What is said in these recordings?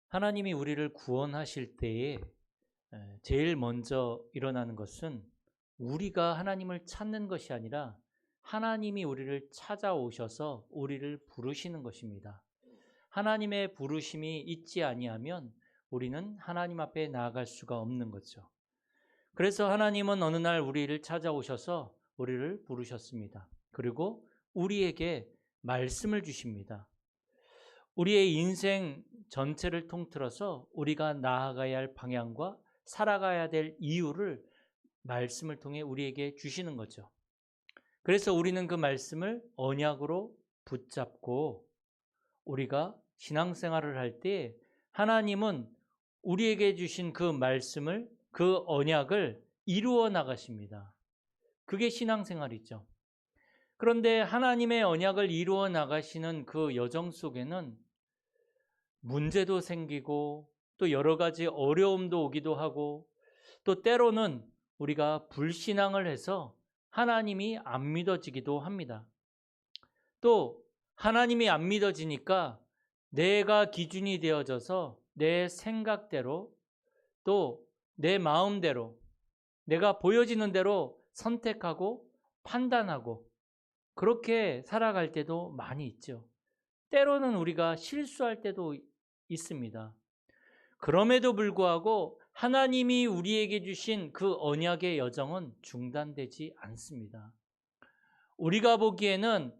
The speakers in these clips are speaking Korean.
하나님이 우리를 구원하실 때에 제일 먼저 일어나는 것은 우리가 하나님을 찾는 것이 아니라 하나님이 우리를 찾아오셔서 우리를 부르시는 것입니다. 하나님의 부르심이 있지 아니하면 우리는 하나님 앞에 나아갈 수가 없는 거죠. 그래서 하나님은 어느 날 우리를 찾아오셔서 우리를 부르셨습니다. 그리고 우리에게 말씀을 주십니다. 우리의 인생 전체를 통틀어서 우리가 나아가야 할 방향과 살아가야 될 이유를 말씀을 통해 우리에게 주시는 거죠. 그래서 우리는 그 말씀을 언약으로 붙잡고 우리가 신앙생활을 할 때 하나님은 우리에게 주신 그 말씀을, 그 언약을 이루어 나가십니다. 그게 신앙생활이죠. 그런데 하나님의 언약을 이루어 나가시는 그 여정 속에는 문제도 생기고 또 여러 가지 어려움도 오기도 하고 또 때로는 우리가 불신앙을 해서 하나님이 안 믿어지기도 합니다. 또 하나님이 안 믿어지니까 내가 기준이 되어져서 내 생각대로 또 내 마음대로 내가 보여지는 대로 선택하고 판단하고 그렇게 살아갈 때도 많이 있죠. 때로는 우리가 실수할 때도 있습니다. 그럼에도 불구하고 하나님이 우리에게 주신 그 언약의 여정은 중단되지 않습니다. 우리가 보기에는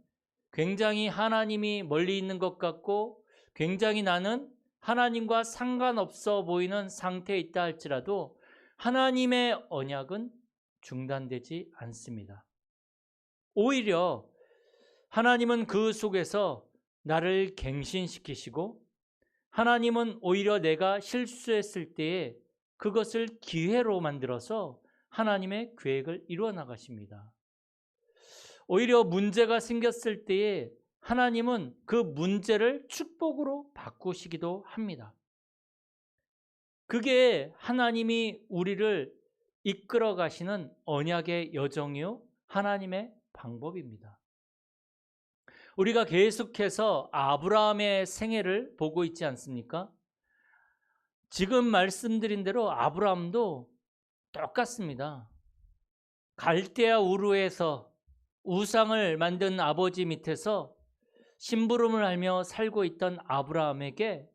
굉장히 하나님이 멀리 있는 것 같고 굉장히 나는 하나님과 상관없어 보이는 상태에 있다 할지라도 하나님의 언약은 중단되지 않습니다. 오히려 하나님은 그 속에서 나를 갱신시키시고 하나님은 오히려 내가 실수했을 때에 그것을 기회로 만들어서 하나님의 계획을 이루어 나가십니다. 오히려 문제가 생겼을 때에 하나님은 그 문제를 축복으로 바꾸시기도 합니다. 그게 하나님이 우리를 이끌어 가시는 언약의 여정이요 하나님의 방법입니다. 우리가 계속해서 아브라함의 생애를 보고 있지 않습니까? 지금 말씀드린 대로 아브라함도 똑같습니다. 갈대아 우르에서 우상을 만든 아버지 밑에서 심부름을 하며 살고 있던 아브라함에게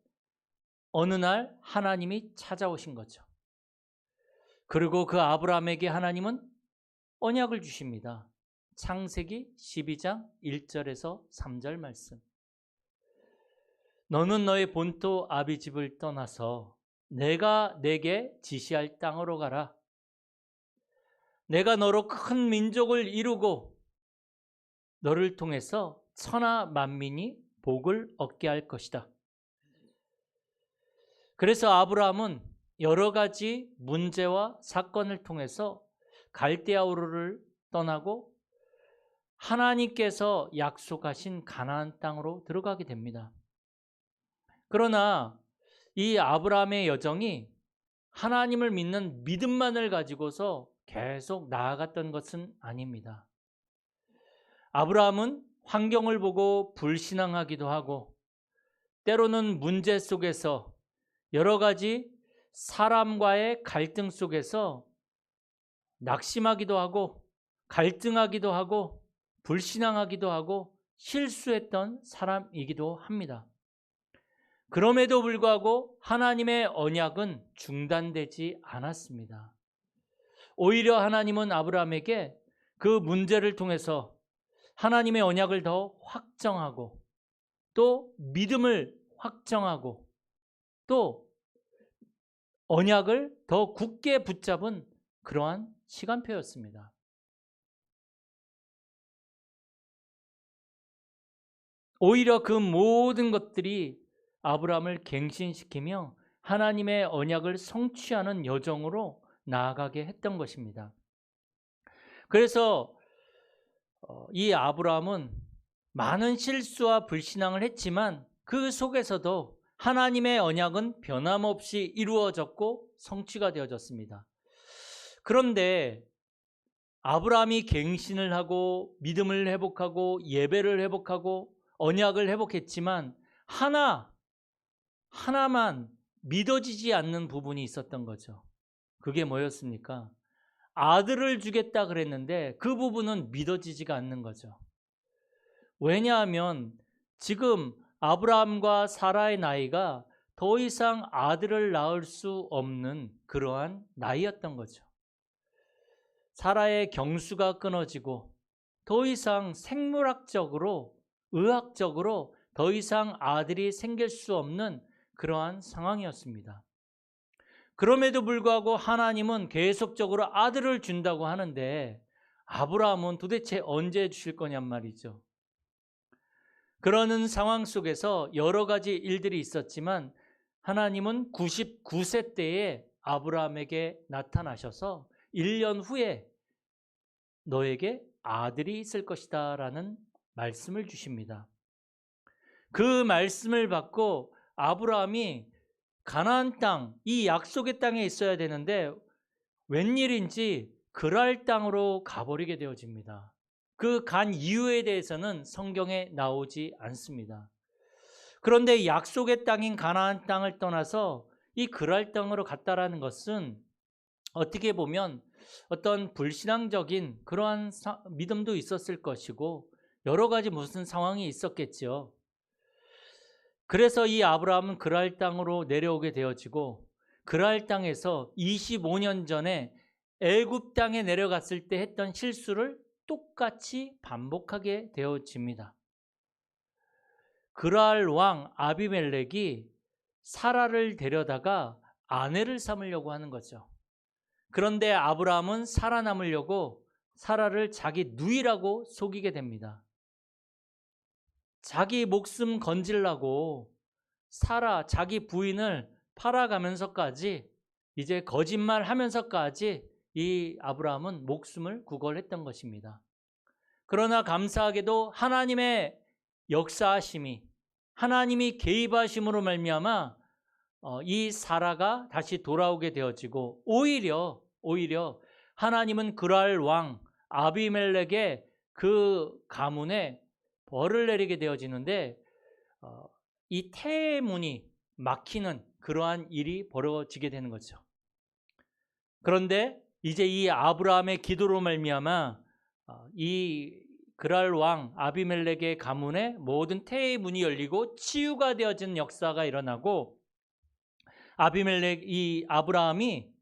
어느 날 하나님이 찾아오신 거죠. 그리고 그 아브라함에게 하나님은 언약을 주십니다. 창세기 12장 1절에서 3절 말씀. 너는 너의 본토 아비집을 떠나서 내가 내게 지시할 땅으로 가라. 내가 너로 큰 민족을 이루고 너를 통해서 천하 만민이 복을 얻게 할 것이다. 그래서 아브라함은 여러 가지 문제와 사건을 통해서 갈대아 우르를 떠나고 하나님께서 약속하신 가나안 땅으로 들어가게 됩니다. 그러나 이 아브라함의 여정이 하나님을 믿는 믿음만을 가지고서 계속 나아갔던 것은 아닙니다. 아브라함은 환경을 보고 불신앙하기도 하고 때로는 문제 속에서 여러 가지 사람과의 갈등 속에서 낙심하기도 하고 갈등하기도 하고 불신앙하기도 하고 실수했던 사람이기도 합니다. 그럼에도 불구하고 하나님의 언약은 중단되지 않았습니다. 오히려 하나님은 아브라함에게 그 문제를 통해서 하나님의 언약을 더 확정하고 또 믿음을 확정하고 또 언약을 더 굳게 붙잡은 그러한 시간표였습니다. 오히려 그 모든 것들이 아브라함을 갱신시키며 하나님의 언약을 성취하는 여정으로 나아가게 했던 것입니다. 그래서 이 아브라함은 많은 실수와 불신앙을 했지만 그 속에서도 하나님의 언약은 변함없이 이루어졌고 성취가 되어졌습니다. 그런데 아브라함이 갱신을 하고 믿음을 회복하고 예배를 회복하고 언약을 회복했지만 하나만 믿어지지 않는 부분이 있었던 거죠. 그게 뭐였습니까? 아들을 주겠다 그랬는데 그 부분은 믿어지지가 않는 거죠. 왜냐하면 지금 아브라함과 사라의 나이가 더 이상 아들을 낳을 수 없는 그러한 나이였던 거죠. 사라의 경수가 끊어지고 더 이상 생물학적으로, 의학적으로 더 이상 아들이 생길 수 없는 그러한 상황이었습니다. 그럼에도 불구하고 하나님은 계속적으로 아들을 준다고 하는데 아브라함은 도대체 언제 주실 거냔 말이죠. 그러는 상황 속에서 여러 가지 일들이 있었지만 하나님은 99세 때에 아브라함에게 나타나셔서 1년 후에 너에게 아들이 있을 것이다 라는 말씀을 주십니다. 그 말씀을 받고 아브라함이 가나안 땅, 이 약속의 땅에 있어야 되는데 웬일인지 그랄 땅으로 가버리게 되어집니다. 그 간 이유에 대해서는 성경에 나오지 않습니다. 그런데 약속의 땅인 가나안 땅을 떠나서 이 그랄 땅으로 갔다라는 것은 어떻게 보면 어떤 불신앙적인 그러한 믿음도 있었을 것이고 여러 가지 무슨 상황이 있었겠죠. 그래서 이 아브라함은 그랄 땅으로 내려오게 되어지고 그랄 땅에서 25년 전에 애굽 땅에 내려갔을 때 했던 실수를 똑같이 반복하게 되어집니다. 그랄 왕 아비멜렉이 사라를 데려다가 아내를 삼으려고 하는 거죠. 그런데 아브라함은 살아남으려고 사라를 자기 누이라고 속이게 됩니다. 자기 목숨 건지려고 사라 자기 부인을 팔아가면서까지 이제 거짓말하면서까지 이 아브라함은 목숨을 구걸했던 것입니다. 그러나 감사하게도 하나님의 역사하심이 하나님이 개입하심으로 말미암아 이 사라가 다시 돌아오게 되어지고 오히려 하나님은 그랄 왕 아비멜렉의 그 가문에 벌을 내리게 되어지는데 이 태문이 막히는 그러한 일이 벌어지게 되는 거죠. 그런데 이제 이 아브라함의 기도로 말미암아 이 그랄 왕 아비멜렉의 가문에 모든 태의 문이 열리고 치유가 되어진 역사가 일어나고 이 아브라함이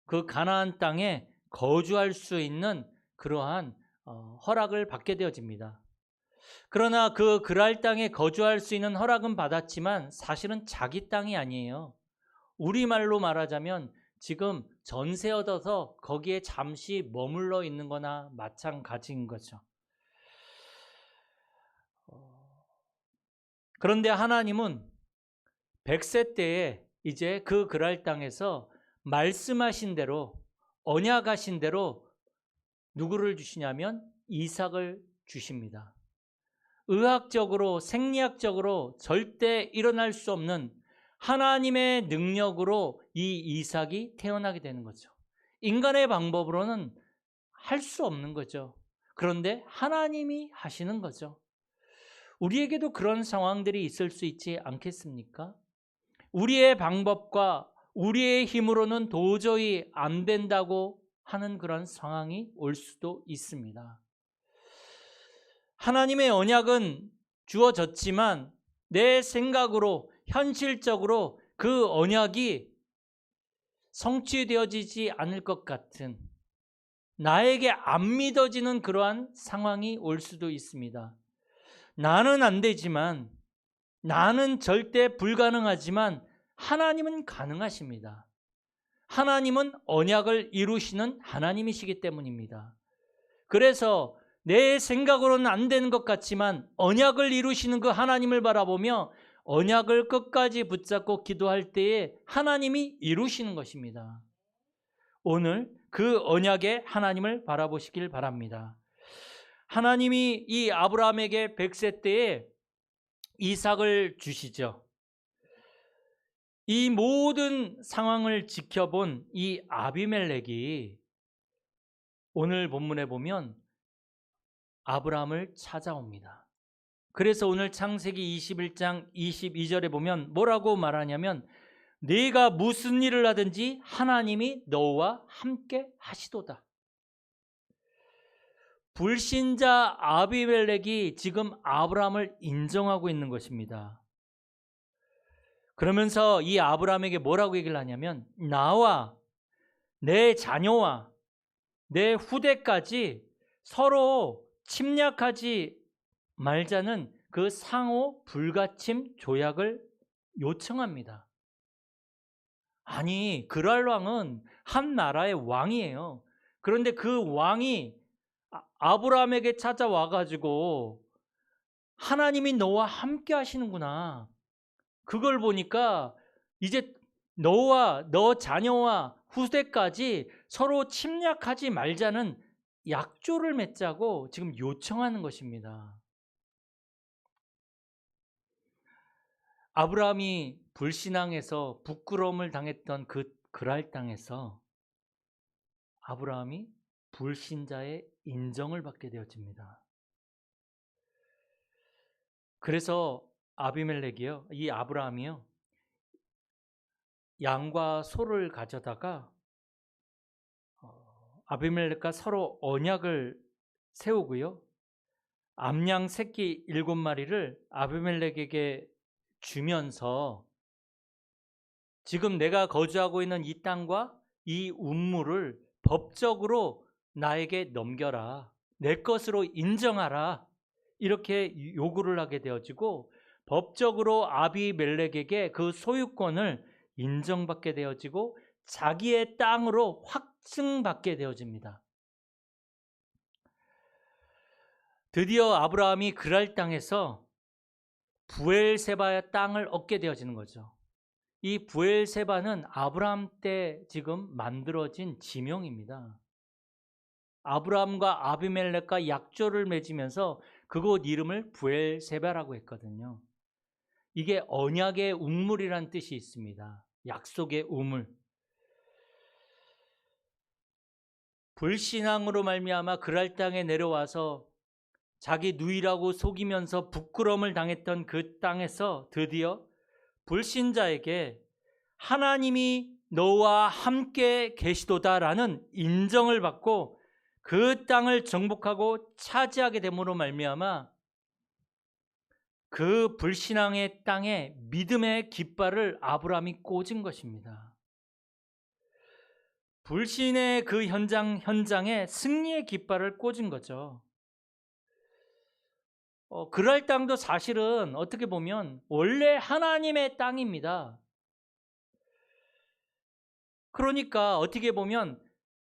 그 가나안 땅에 거주할 수 있는 그러한 허락을 받게 되어집니다. 그러나 그 그랄 땅에 거주할 수 있는 허락은 받았지만 사실은 자기 땅이 아니에요. 우리말로 말하자면 지금 전세 얻어서 거기에 잠시 머물러 있는 거나 마찬가지인 거죠. 그런데 하나님은 100세 때에 이제 그 그랄 땅에서 말씀하신 대로 언약하신 대로 누구를 주시냐면 이삭을 주십니다. 의학적으로 생리학적으로 절대 일어날 수 없는 하나님의 능력으로 이 이삭이 태어나게 되는 거죠. 인간의 방법으로는 할 수 없는 거죠. 그런데 하나님이 하시는 거죠. 우리에게도 그런 상황들이 있을 수 있지 않겠습니까? 우리의 방법과 우리의 힘으로는 도저히 안 된다고 하는 그런 상황이 올 수도 있습니다. 하나님의 언약은 주어졌지만 내 생각으로 현실적으로 그 언약이 성취되어지지 않을 것 같은 나에게 안 믿어지는 그러한 상황이 올 수도 있습니다. 나는 안 되지만 나는 절대 불가능하지만 하나님은 가능하십니다. 하나님은 언약을 이루시는 하나님이시기 때문입니다. 그래서 내 생각으로는 안 되는 것 같지만 언약을 이루시는 그 하나님을 바라보며 언약을 끝까지 붙잡고 기도할 때에 하나님이 이루시는 것입니다. 오늘 그 언약의 하나님을 바라보시길 바랍니다. 하나님이 이 아브라함에게 100세 때에 이삭을 주시죠. 이 모든 상황을 지켜본 이 아비멜렉이 오늘 본문에 보면 아브라함을 찾아옵니다. 그래서 오늘 창세기 21장 22절에 보면 뭐라고 말하냐면 네가 무슨 일을 하든지 하나님이 너와 함께 하시도다. 불신자 아비멜렉이 지금 아브라함을 인정하고 있는 것입니다. 그러면서 이 아브라함에게 뭐라고 얘기를 하냐면 나와 내 자녀와 내 후대까지 서로 침략하지 말자는 그 상호 불가침 조약을 요청합니다. 아니, 그랄 왕은 한 나라의 왕이에요. 그런데 그 왕이 아브라함에게 찾아와 가지고 하나님이 너와 함께 하시는구나. 그걸 보니까 이제 너와 너 자녀와 후대까지 서로 침략하지 말자는 약조를 맺자고 지금 요청하는 것입니다. 아브라함이 불신앙에서 부끄러움을 당했던 그랄 땅에서 아브라함이 불신자의 인정을 받게 되어집니다. 그래서 아비멜렉이요, 이 아브라함이요, 양과 소를 가져다가 아비멜렉과 서로 언약을 세우고요, 암양 새끼 7마리를 아비멜렉에게 주면서 지금 내가 거주하고 있는 이 땅과 이 우물을 법적으로 나에게 넘겨라. 내 것으로 인정하라. 이렇게 요구를 하게 되어지고 법적으로 아비멜렉에게 그 소유권을 인정받게 되어지고 자기의 땅으로 확증받게 되어집니다. 드디어 아브라함이 그랄 땅에서 부엘세바의 땅을 얻게 되어지는 거죠. 이 부엘세바는 아브라함 때 지금 만들어진 지명입니다. 아브라함과 아비멜렉과 약조를 맺으면서 그곳 이름을 부엘세바라고 했거든요. 이게 언약의 우물이라는 뜻이 있습니다. 약속의 우물. 불신앙으로 말미암아 그랄 땅에 내려와서 자기 누이라고 속이면서 부끄러움을 당했던 그 땅에서 드디어 불신자에게 하나님이 너와 함께 계시도다라는 인정을 받고 그 땅을 정복하고 차지하게 됨으로 말미암아 그 불신앙의 땅에 믿음의 깃발을 아브라함이 꽂은 것입니다. 불신의 그 현장에 승리의 깃발을 꽂은 거죠. 그랄 땅도 사실은 어떻게 보면 원래 하나님의 땅입니다. 그러니까 어떻게 보면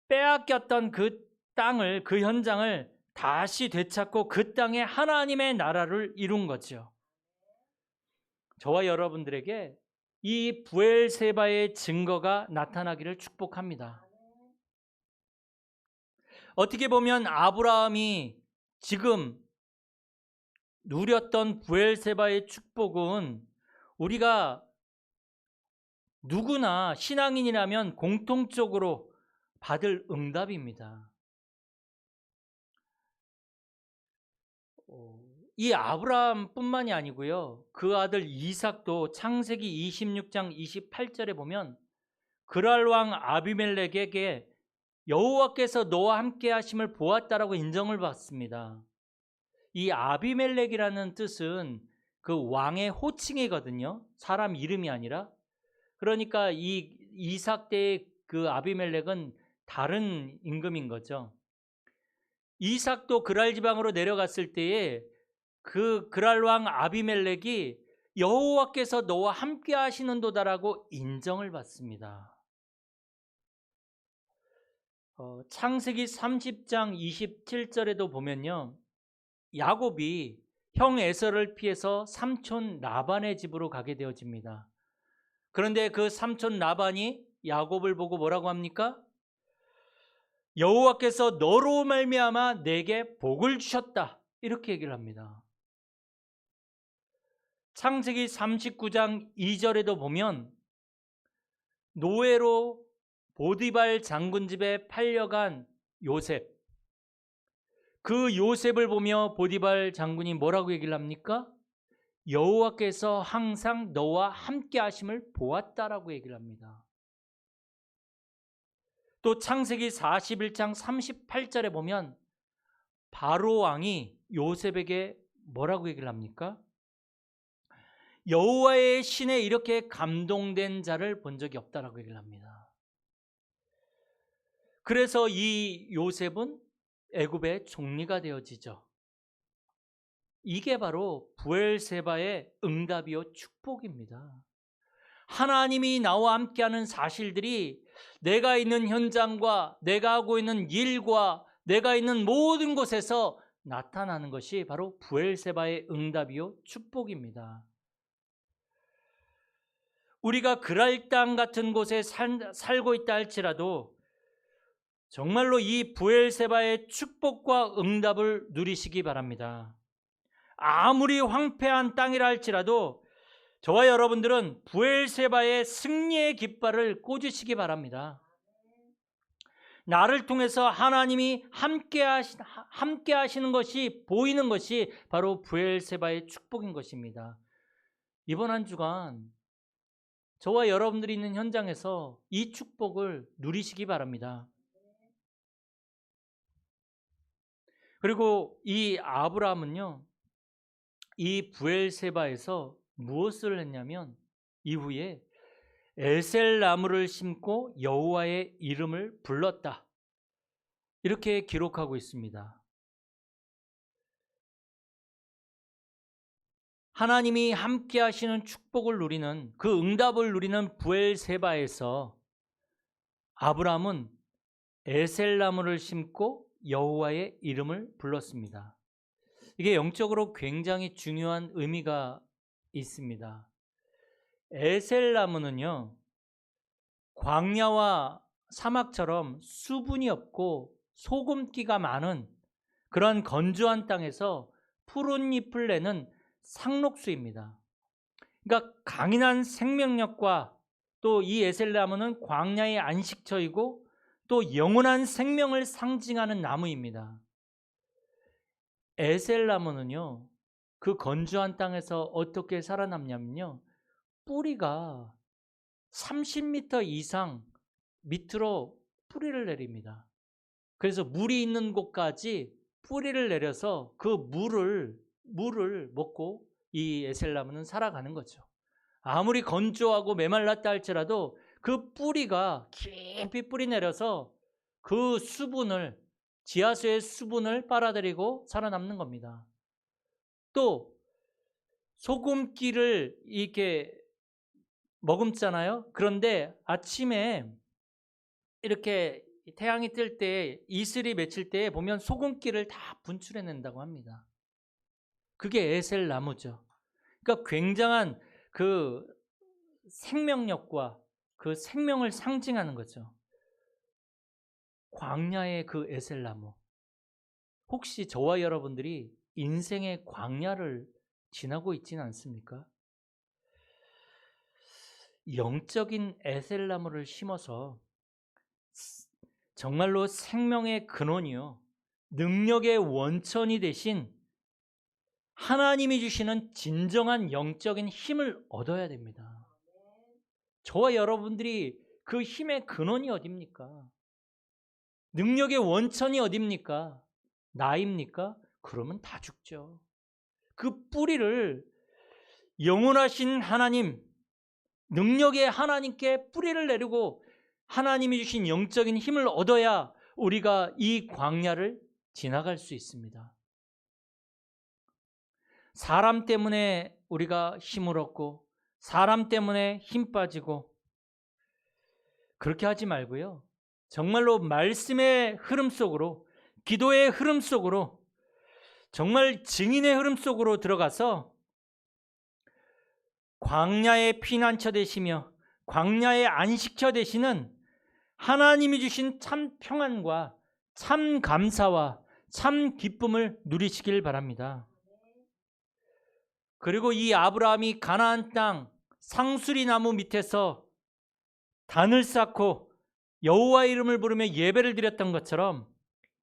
빼앗겼던 그 땅을, 그 현장을 다시 되찾고 그 땅에 하나님의 나라를 이룬 거죠. 저와 여러분들에게 이 부엘세바의 증거가 나타나기를 축복합니다. 어떻게 보면 아브라함이 지금 누렸던 부엘세바의 축복은 우리가 누구나 신앙인이라면 공통적으로 받을 응답입니다. 이 아브라함뿐만이 아니고요, 그 아들 이삭도 창세기 26장 28절에 보면 그랄 왕 아비멜렉에게 여호와께서 너와 함께 하심을 보았다라고 인정을 받습니다. 이 아비멜렉이라는 뜻은 그 왕의 호칭이거든요. 사람 이름이 아니라. 그러니까 이 이삭 때의 그 아비멜렉은 다른 임금인 거죠. 이삭도 그랄 지방으로 내려갔을 때에 그 그랄 왕 아비멜렉이 여호와께서 너와 함께 하시는도다라고 인정을 받습니다. 창세기 30장 27절에도 보면요, 야곱이 형 에서를 피해서 삼촌 라반의 집으로 가게 되어집니다. 그런데 그 삼촌 라반이 야곱을 보고 뭐라고 합니까? 여호와께서 너로 말미암아 내게 복을 주셨다, 이렇게 얘기를 합니다. 창세기 39장 2절에도 보면 노예로 보디발 장군 집에 팔려간 요셉, 그 요셉을 보며 보디발 장군이 뭐라고 얘기를 합니까? 여호와께서 항상 너와 함께 하심을 보았다라고 얘기를 합니다. 또 창세기 41장 38절에 보면 바로 왕이 요셉에게 뭐라고 얘기를 합니까? 여호와의 신에 이렇게 감동된 자를 본 적이 없다라고 얘기를 합니다. 그래서 이 요셉은 애굽의 총리가 되어지죠. 이게 바로 브엘세바의 응답이요 축복입니다. 하나님이 나와 함께하는 사실들이 내가 있는 현장과 내가 하고 있는 일과 내가 있는 모든 곳에서 나타나는 것이 바로 브엘세바의 응답이요 축복입니다. 우리가 그랄 땅 같은 곳에 살고 있다 할지라도 정말로 이 브엘세바의 축복과 응답을 누리시기 바랍니다. 아무리 황폐한 땅이라 할지라도 저와 여러분들은 브엘세바의 승리의 깃발을 꽂으시기 바랍니다. 나를 통해서 하나님이 함께 하시는 것이 보이는 것이 바로 브엘세바의 축복인 것입니다. 이번 한 주간 저와 여러분들이 있는 현장에서 이 축복을 누리시기 바랍니다. 그리고 이 아브라함은요, 이 브엘세바에서 무엇을 했냐면 이후에 에셀 나무를 심고 여호와의 이름을 불렀다, 이렇게 기록하고 있습니다. 하나님이 함께 하시는 축복을 누리는, 그 응답을 누리는 브엘세바에서 아브라함은 에셀 나무를 심고 여호와의 이름을 불렀습니다. 이게 영적으로 굉장히 중요한 의미가 있습니다. 에셀 나무는요, 광야와 사막처럼 수분이 없고 소금기가 많은 그런 건조한 땅에서 푸른 잎을 내는 상록수입니다. 그러니까 강인한 생명력과 또 이 에셀 나무는 광야의 안식처이고 또 영원한 생명을 상징하는 나무입니다. 에셀 나무는요, 그 건조한 땅에서 어떻게 살아남냐면요, 뿌리가 30m 이상 밑으로 뿌리를 내립니다. 그래서 물이 있는 곳까지 뿌리를 내려서 그 물을 먹고 이 에셀나무는 살아가는 거죠. 아무리 건조하고 메말랐다 할지라도 그 뿌리가 깊이 뿌리 내려서 그 수분을, 지하수의 수분을 빨아들이고 살아남는 겁니다. 또 소금기를 이렇게 머금잖아요. 그런데 아침에 이렇게 태양이 뜰 때, 이슬이 맺힐 때 보면 소금기를 다 분출해낸다고 합니다. 그게 에셀 나무죠. 그러니까 굉장한 그 생명력과 그 생명을 상징하는 거죠. 광야의 그 에셀 나무. 혹시 저와 여러분들이 인생의 광야를 지나고 있지는 않습니까? 영적인 에셀 나무를 심어서 정말로 생명의 근원이요, 능력의 원천이 되신 하나님이 주시는 진정한 영적인 힘을 얻어야 됩니다. 저와 여러분들이 그 힘의 근원이 어딥니까? 능력의 원천이 어딥니까? 나입니까? 그러면 다 죽죠. 그 뿌리를 영원하신 하나님, 능력의 하나님께 뿌리를 내리고 하나님이 주신 영적인 힘을 얻어야 우리가 이 광야를 지나갈 수 있습니다. 사람 때문에 우리가 힘을 얻고 사람 때문에 힘 빠지고 그렇게 하지 말고요, 정말로 말씀의 흐름 속으로, 기도의 흐름 속으로, 정말 증인의 흐름 속으로 들어가서 광야의 피난처 되시며 광야의 안식처 되시는 하나님이 주신 참 평안과 참 감사와 참 기쁨을 누리시길 바랍니다. 그리고 이 아브라함이 가나안 땅 상수리 나무 밑에서 단을 쌓고 여호와 이름을 부르며 예배를 드렸던 것처럼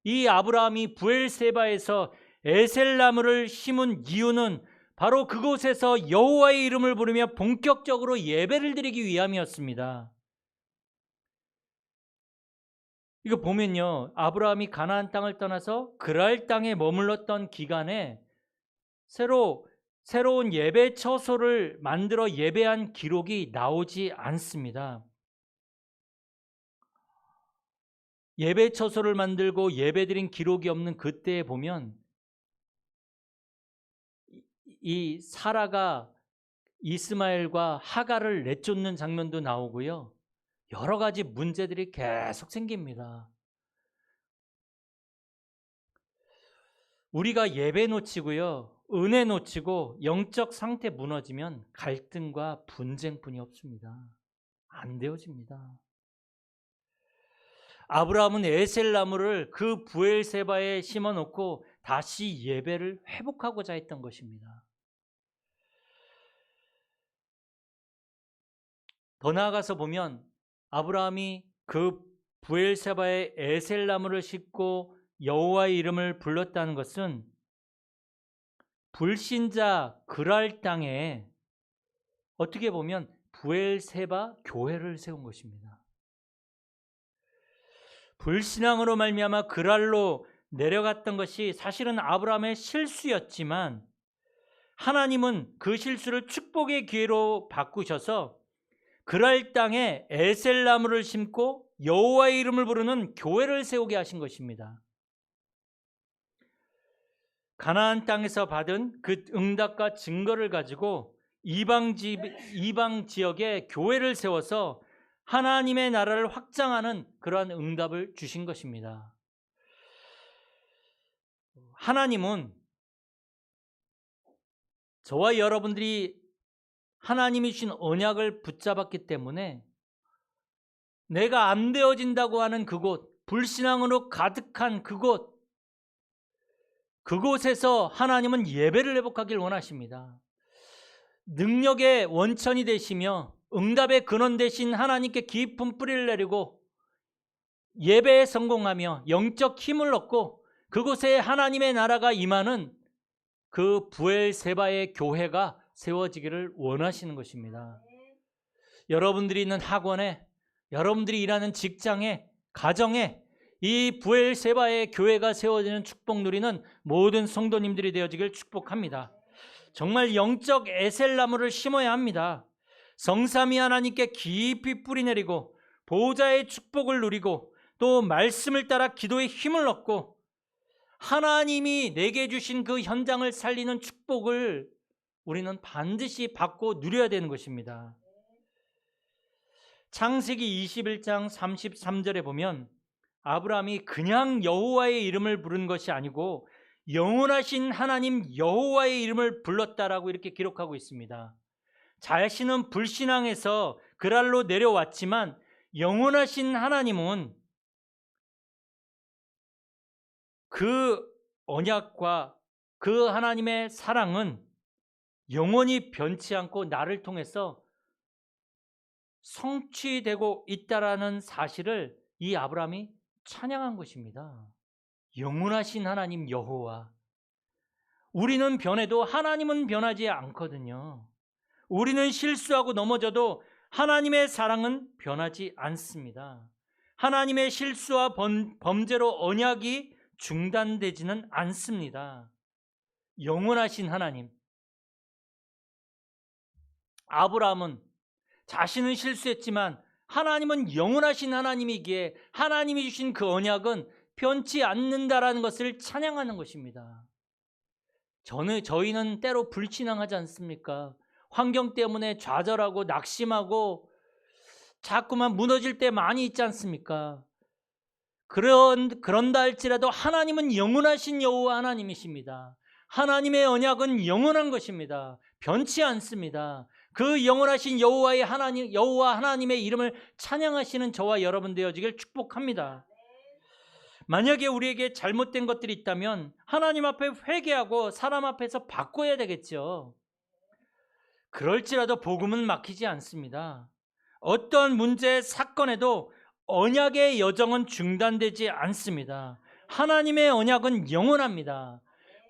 이 아브라함이 브엘세바에서 에셀 나무를 심은 이유는 바로 그곳에서 여호와의 이름을 부르며 본격적으로 예배를 드리기 위함이었습니다. 이거 보면요, 아브라함이 가나안 땅을 떠나서 그랄 땅에 머물렀던 기간에 새로운 예배 처소를 만들어 예배한 기록이 나오지 않습니다. 예배 처소를 만들고 예배드린 기록이 없는 그때에 보면 이 사라가 이스마엘과 하갈을 내쫓는 장면도 나오고요. 여러 가지 문제들이 계속 생깁니다. 우리가 예배 놓치고요, 은혜 놓치고 영적 상태 무너지면 갈등과 분쟁뿐이 없습니다. 안 되어집니다. 아브라함은 에셀나무를 그 부엘세바에 심어놓고 다시 예배를 회복하고자 했던 것입니다. 더 나아가서 보면 아브라함이 그 부엘세바에 에셀나무를 심고 여호와의 이름을 불렀다는 것은 불신자 그랄 땅에 어떻게 보면 부엘세바 교회를 세운 것입니다. 불신앙으로 말미암아 그랄로 내려갔던 것이 사실은 아브라함의 실수였지만 하나님은 그 실수를 축복의 기회로 바꾸셔서 그랄 땅에 에셀나무를 심고 여호와의 이름을 부르는 교회를 세우게 하신 것입니다. 가나안 땅에서 받은 그 응답과 증거를 가지고 이방 지역에 교회를 세워서 하나님의 나라를 확장하는 그러한 응답을 주신 것입니다. 하나님은 저와 여러분들이 하나님이 주신 언약을 붙잡았기 때문에 내가 안 되어진다고 하는 그곳, 불신앙으로 가득한 그곳에서 하나님은 예배를 회복하길 원하십니다. 능력의 원천이 되시며 응답의 근원 되신 하나님께 깊은 뿌리를 내리고 예배에 성공하며 영적 힘을 얻고 그곳에 하나님의 나라가 임하는 그 부엘세바의 교회가 세워지기를 원하시는 것입니다. 여러분들이 있는 학원에, 여러분들이 일하는 직장에, 가정에 이 부엘세바의 교회가 세워지는 축복 누리는 모든 성도님들이 되어지길 축복합니다. 정말 영적 에셀나무를 심어야 합니다. 성삼위 하나님께 깊이 뿌리 내리고 보호자의 축복을 누리고 또 말씀을 따라 기도의 힘을 얻고 하나님이 내게 주신 그 현장을 살리는 축복을 우리는 반드시 받고 누려야 되는 것입니다. 창세기 21장 33절에 보면 아브라함이 그냥 여호와의 이름을 부른 것이 아니고 영원하신 하나님 여호와의 이름을 불렀다라고 이렇게 기록하고 있습니다. 자신은 불신앙에서 그랄로 내려왔지만 영원하신 하나님은 그 언약과 그 하나님의 사랑은 영원히 변치 않고 나를 통해서 성취되고 있다라는 사실을 이 아브라함이 찬양한 것입니다. 영원하신 하나님 여호와. 우리는 변해도 하나님은 변하지 않거든요. 우리는 실수하고 넘어져도 하나님의 사랑은 변하지 않습니다. 하나님의 실수와 범죄로 언약이 중단되지는 않습니다. 영원하신 하나님. 아브라함은 자신은 실수했지만 하나님은 영원하신 하나님이기에 하나님이 주신 그 언약은 변치 않는다라는 것을 찬양하는 것입니다. 저희는 때로 불신앙하지 않습니까? 환경 때문에 좌절하고 낙심하고 자꾸만 무너질 때 많이 있지 않습니까? 그런다 할지라도 하나님은 영원하신 여호와 하나님이십니다. 하나님의 언약은 영원한 것입니다. 변치 않습니다. 그 영원하신 여호와 하나님의 이름을 찬양하시는 저와 여러분 되어지길 축복합니다. 만약에 우리에게 잘못된 것들이 있다면 하나님 앞에 회개하고 사람 앞에서 바꿔야 되겠죠. 그럴지라도 복음은 막히지 않습니다. 어떤 문제, 사건에도 언약의 여정은 중단되지 않습니다. 하나님의 언약은 영원합니다.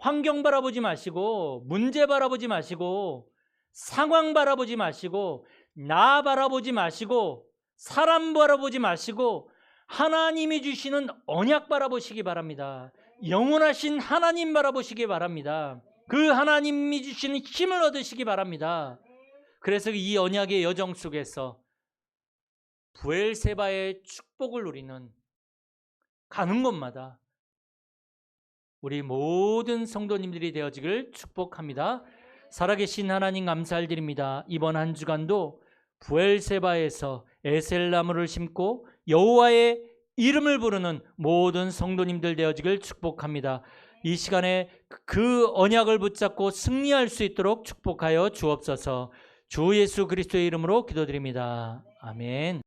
환경 바라보지 마시고, 문제 바라보지 마시고, 상황 바라보지 마시고, 나 바라보지 마시고, 사람 바라보지 마시고, 하나님이 주시는 언약 바라보시기 바랍니다. 영원하신 하나님 바라보시기 바랍니다. 그 하나님이 주시는 힘을 얻으시기 바랍니다. 그래서 이 언약의 여정 속에서 부엘세바의 축복을 누리는, 가는 곳마다 우리 모든 성도님들이 되어지길 축복합니다. 살아계신 하나님 감사드립니다. 이번 한 주간도 부엘세바에서 에셀나무를 심고 여호와의 이름을 부르는 모든 성도님들 되어지길 축복합니다. 이 시간에 그 언약을 붙잡고 승리할 수 있도록 축복하여 주옵소서. 주 예수 그리스도의 이름으로 기도드립니다. 아멘.